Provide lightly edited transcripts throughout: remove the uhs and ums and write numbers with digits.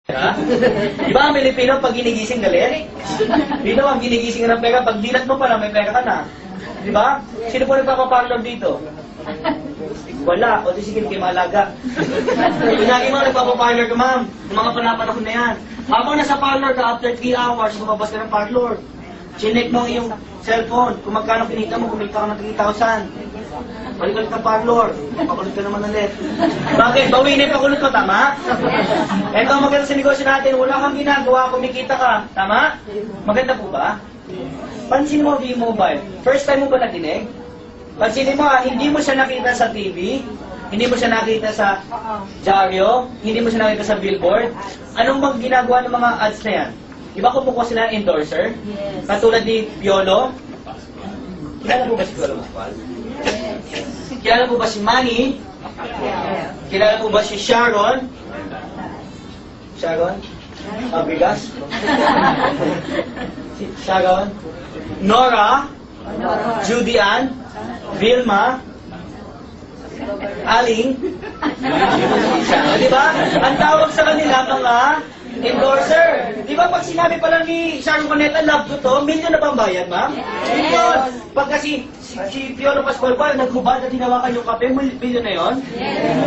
Ha? Di ba ang Pilipino pag ginigising galit? Dito ang ginigising ng pera, pag dilat mo pa lang may pera ka na. Di ba? Sino po nagpapaparlor dito? Wala. O di sige, kayo malaga. Pinagi mo nagpapaparlor ka, ma'am. Yung mga panapanahon na yan. Habang nasa parlor ka, after 3 hours, lumabas ka ng parlor. Chinek mo yung cellphone. Kung magkano kinita mo, kumita ka ng 3,000. Balik-balik ka parlor. Pakulot ka naman ulit. Bakit? Bawi na yung pakulot ko, tama? Ito ang maganda sa negosyo natin. Wala kang ginagawa, kumikita ka. Tama? Maganda po ba? Pansinin mo yung mobile. First time mo ba natinig? Pansinin mo, hindi mo siya nakita sa TV, hindi mo siya nakita sa dyaryo, hindi mo siya nakita sa billboard. Anong bang ginagawa ng mga ads na yan? Iba kumukuha sila ng endorser? Yes. Katulad ni Piolo. Kilala po ba si Piolo Pascual? Yes. Kilala po ba si Manny? Yes. Kilala po ba si Sharon? Sharon? Fabregas? Sharon? Nora? Judy Ann? Vilma? Aling? Di ba? Ang tawag sa kanila mga endorser. Di ba pag sinabi pa lang ni Sharon Cuneta, love ko to, million na bang bayad, ma'am? Million. Pag kasi si Piolo Pascual ba, naghubad at hinawakan yung kape, million na yun?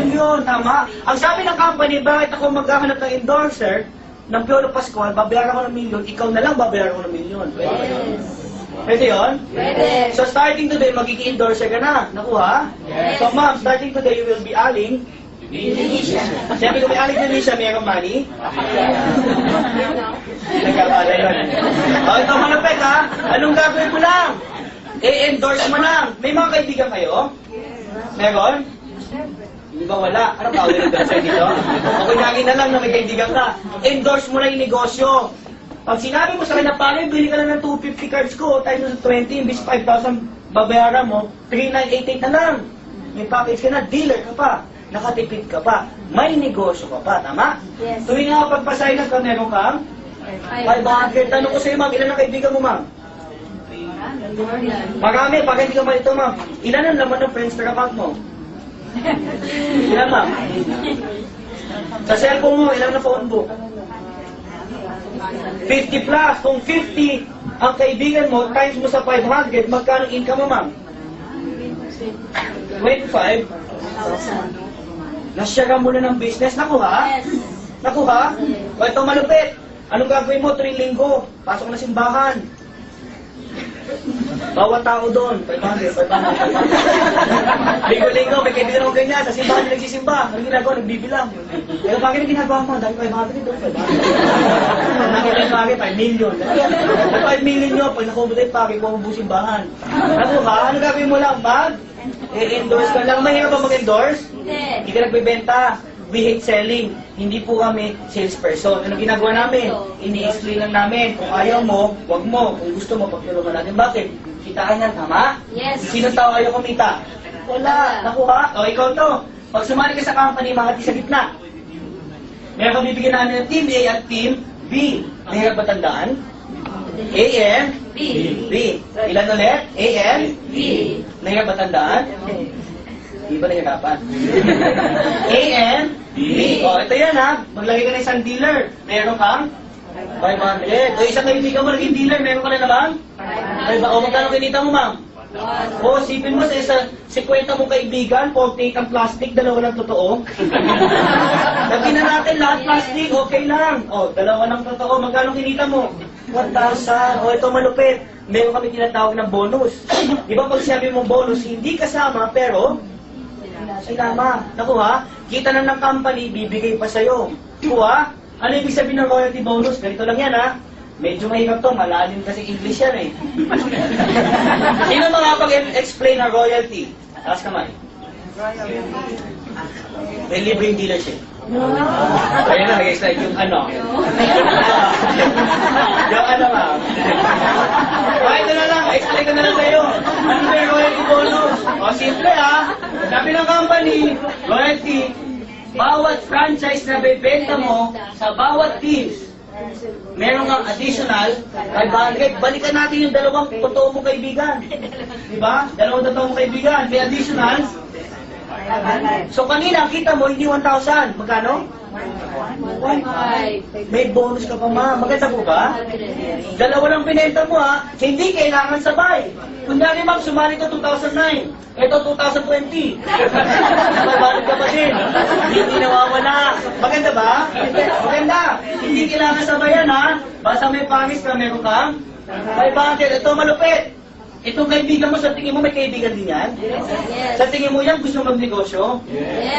Million, tama. Ang sabi ng company, bakit ako maghahanap ng endorser ng Piolo Pascual, babayaran ko ng million, ikaw na lang babayaran ko ng million. Pwede yun? Pwede. So starting today, magiging endorser ka na. Nakuha? Yes. So ma'am, starting today, you will be aling. Siyempre kung may aling na siya, mayroong money. Nagkakala yun. O, ito malapit ha. Anong gagawin mo lang? I-endorse mo lang. May mga kaibigan kayo? Meron? Hindi ba wala? Anong tawag yung endorser dito? O kunyagin na lang na may kaibigan ka. Endorse mo lang yung negosyo. Pag sinabi mo sa kanya, paano bili ka lang ng 250 cards ko, tayo sa 20, imbis 5,000 babayaran mo, 3,988 na lang. May package ka na, dealer ka pa, nakatipid ka pa, may negosyo ka pa, tama? Yes. Tuwing nga pagpasay na ka, meron kang 500. Tanong ko sa'yo, ma'am, ilan ang kaibigan mo, ma'am? Marami, pag hindi ka malito, ma'am. Ilan ang laman ng Friendster account mo? Ilan, ma'am? Sa cellphone mo, ilan na phone book? 50 plus. Kung 50 ang kaibigan mo, times mo sa 500, magkano income mo, ma'am? 25. Nasyagan mo na ng business. Nakuha? Yes. Nakuha? O ito malupit. Anong gagawin mo? 3 linggo. Pasok na simbahan. Bawat tao doon. 500. Linggo-linggo, may kaibigan ako ganyan. Sa simbahan na nagsisimba. Ang ginagawa, nagbibilang. Pero bakit ang ginagawa mo? Dahil 500 doon, 500. Nakita yung bakit, 5 million. 5 million nyo, pag nakumutay pa, kikuha mo buong simbahan. Nakuha? Ano gagawin mo lang? I-endorse ka lang. Mahirap ba mag-endorse? Hindi ka nagbibenta. We hate selling. Hindi po kami salesperson. Ano ginagawa namin? Ini-explain lang namin. Kung ayaw mo, wag mo. Kung gusto mo, pagtulungan natin. Bakit? Kitaan yan, tama? Yes. Sino tao ayaw kumita? Wala. Nakuha? O, ikaw to. Pag sumali ka sa company, makati sa gitna. Meron kang bibigyan namin ng Team A at Team B. Mahirap ba tandaan? A and B. Ilan ulit? A and B. Mahirap ba tandaan? Di ba nahirapan? A and B. O, ito yan ha. Maglagay ka ng isang dealer. Meron kang 500. O, isang kaibigan mo naging dealer. Meron ka na naman? O, magkano kinita mo, ma'am? O, sipin mo sa 50 mong kaibigan, 48 ang plastic, 2 lang totoo. Sabi na natin lahat plastic, okay lang. O, 2 lang totoo. Magkano kinita mo? 1,000. O, ito malupit. Meron kami tinatawag ng bonus. Di ba pag sinabi mong bonus, hindi kasama, pero sinama. Nakuha? Kita na ng company, bibigay pa sa'yo. Kuha? Ano ibig sabihin ng royalty bonus? Ganito lang yan, ha? Medyo mahirap to, malalim kasi English yan, eh. Sino makapag-explain ng royalty? Taas kamay. May libreng dealership. Kaya na, nag-explain yung ano. Yung ano, ma'am. Okay, ito na lang. Explain ko na lang sa'yo. Ano ba yung royalty bonus? O, simple ha. Sabi ng company, royalty, bawat franchise na bebenta mo sa bawat teams, meron kang additional 500. Balikan natin yung 2 totoo mong kaibigan. Diba? 2 totoo mong kaibigan. May additional. So kanina, kita mo, hindi 1,000. Magkano? May bonus ka pa, ma'am. Maganda po ba? Dalawa lang binenta mo, ha? Hindi kailangan sabay. Kunyari, ma'am, sumali ka 2009. Ito, 2020. Mabalik ka pa din. Hindi nawawala. Maganda ba? Maganda. Hindi kailangan sabayan, ha? Basta may pangis ka, meron kang 500. Ito, malupit. Itong kaibigan mo, sa tingin mo may kaibigan din yan? Sa tingin mo yan, gusto magnegosyo?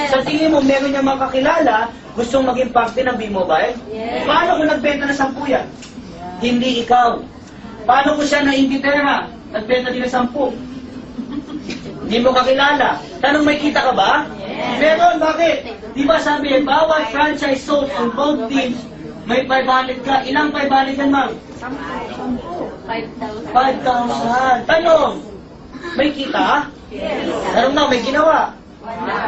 Sa tingin mo, meron niyang makakilala, gustong maging parte ng B-Mobile? Paano kung nagbenta na 10 yan? Hindi ikaw. Paano kung siya na Inglaterra? Nagbenta din na 10. Hindi mo kakilala. Tanong, may kita ka ba? Meron, bakit? Di ba sabi, bawat franchise sold on both teams, may 500 ka. Ilang 500 yan, ma'am? 5,000. Tanong, may kita? Tanong na, may ginawa?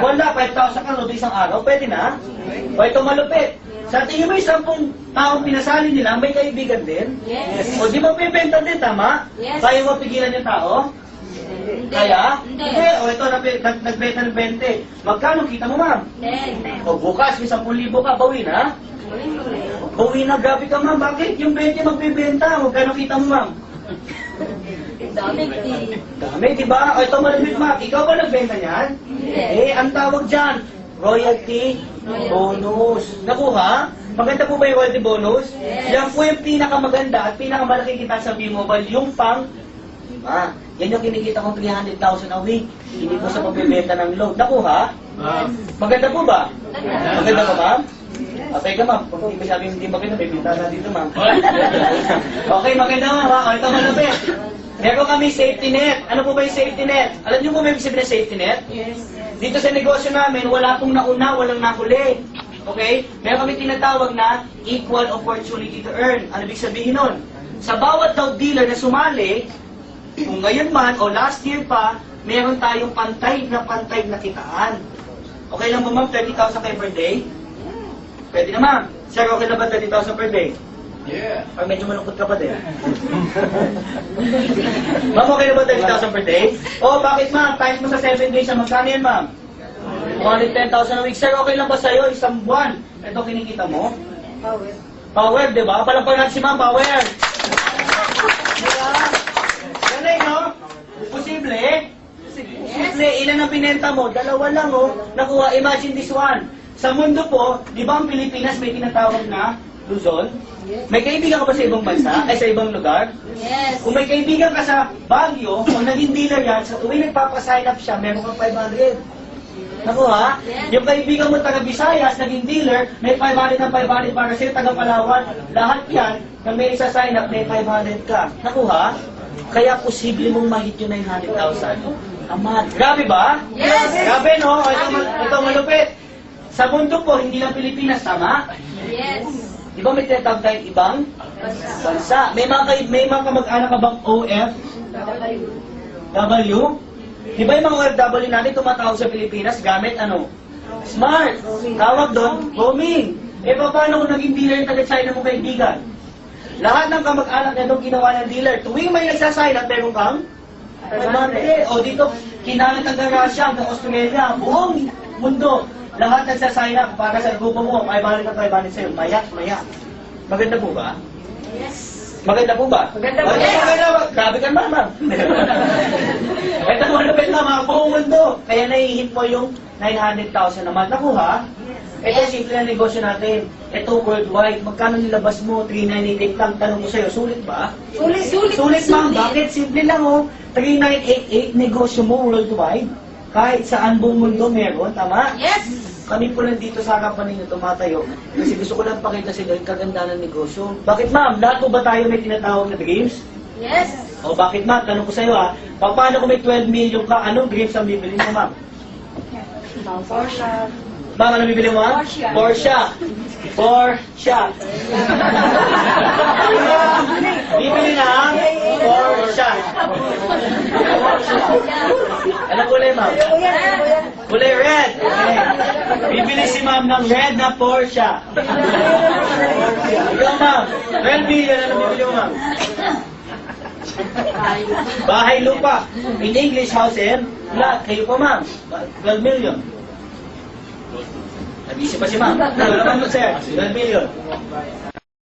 Wala, 5,000 ka no, isang araw, pwede na? O ito malupit. Sa tingin mo, 10 taong pinasali nila, may kaibigan din? O di mo pibenta din, tama? Kaya mo pigilan yung tao? Kaya? Hindi. O ito, nagbenta ng 20. Magkano kita mo, ma'am? O bukas, may 10,000 ka, bawi na? Bawi na, grabe ka, ma'am. Bakit? Yung 20 magbibenta. Magkano kita mo, ma'am? Dami, di ba? O ito malapit, ma'am. Ikaw ba nagbenta niyan? Ang tawag dyan, royalty bonus. Nakuha? Maganda po ba yung royalty bonus? Yan po yung pinakamaganda at pinakamalaki kita sa B-Mobile. Yung pang, yan yung kinikita kong 300,000 a week. Hindi po sa pagbibenta ng load. Nakuha? Maganda po ba? Maganda ba, ma'am? Okay ka, ma'am. Kung hindi masyadong hindi maganda, may pinta na dito, ma'am. Okay, maganda, ma'am. O, ito malapit. Meron kami safety net. Ano po ba yung safety net? Alam niyo po may ibig sabihin ng safety net? Dito sa negosyo namin, wala pong nauna, walang nahuli. Okay? Meron kami tinatawag na equal opportunity to earn. Ano ibig sabihin nun? Sa bawat daw dealer na sumali, kung ngayon man o last year pa, meron tayong pantay na kitaan. Okay lang ba, ma'am? 30,000 kayo per day? Pwede na, ma'am. Sir, okay na ba 30,000 per day? Yeah. Pag medyo malungkot ka pa din. Ma'am, okay na ba 30,000 per day? Oh, bakit, ma'am? Times mo sa 7 days, magkano yan, ma'am? 110,000 a week. Sir, okay lang ba sa'yo? Isang buwan. Ito kinikita mo? Power, di ba? Palampagan si ma'am, power. Ganay, no? Posible? Posible. Ilan ang pinenta mo? Dalawa lang, oh. Nakuha. Imagine this one. Sa mundo po, di ba ang Pilipinas may tinatawag na Luzon? May kaibigan ka ba sa ibang bansa? Ay, sa ibang lugar? Kung may kaibigan ka sa Baguio, kung naging dealer yan, sa tuwing nagpapasign up siya, meron kang 500. Nakuha? Yung kaibigan mo taga Visayas, naging dealer, may 500 ng 500 para sa'yo, taga Palawan. Lahat yan, na may isa sign up, may 500 ka. Nakuha? Kaya posible mong mahit yung 900,000. Amat. Grabe ba? Yes! Grabe, no? Ito malupit. Sa mundo po, hindi lang Pilipinas, tama? Yes. Di ba may tinatawag tayong ibang bansa? May mga kamag-anak ka bang OF? W? Di ba yung mga OFW natin tumatawag sa Pilipinas gamit ano? Smart. Tawag doon, roaming. Eh paano kung naging dealer yung taga-China mong kaibigan? Lahat ng kamag-anak na doon ginawa ng dealer. Tuwing may nagsasign up, meron kang 500. O dito, kinalat ng Russia, hanggang Australia, buong mundo. Lahat nagsasign up para sa grupo mo, 500 na 500 sa'yo. Maya. Maganda po ba? Yes. Maganda po ba? Maganda po. Maganda. Grabe ka mama. Ito mo napit na mga buong mundo. Kaya nahihit mo yung 900,000 naman. Nakuha? Ito simple na negosyo natin. Ito worldwide. Magkano nilabas mo? 3,988 lang. Tanong ko sa'yo, sulit ba? Sulit ma'am. Bakit? Simple lang oh. 3,988 negosyo mo worldwide. Kahit saan buong mundo meron, tama? Yes. Kami po nandito sa harapan ninyo tumatayo kasi gusto ko lang pakita sa inyo yung kaganda ng negosyo. Bakit ma'am? Lahat po ba tayo may tinatawag na dreams? Yes. O bakit ma'am? Tanong ko sa iyo ha. Paano kung may 12 million ka, anong dreams ang bibili mo ma'am? Porsche. Ma'am, ano bibili mo ha? Porsche. Porsche. Bibili na Porsche. Anong kulay ma'am? Kulay red. Okay. Bibili si ma'am ng red na Porsche. Ikaw ma'am, 12 million, ano bibili mo ma'am? Bahay lupa. In English, house and lot. Kayo po ma'am, 12 million. Isip pa si ma'am. Ano naman mo, sir? 12 million.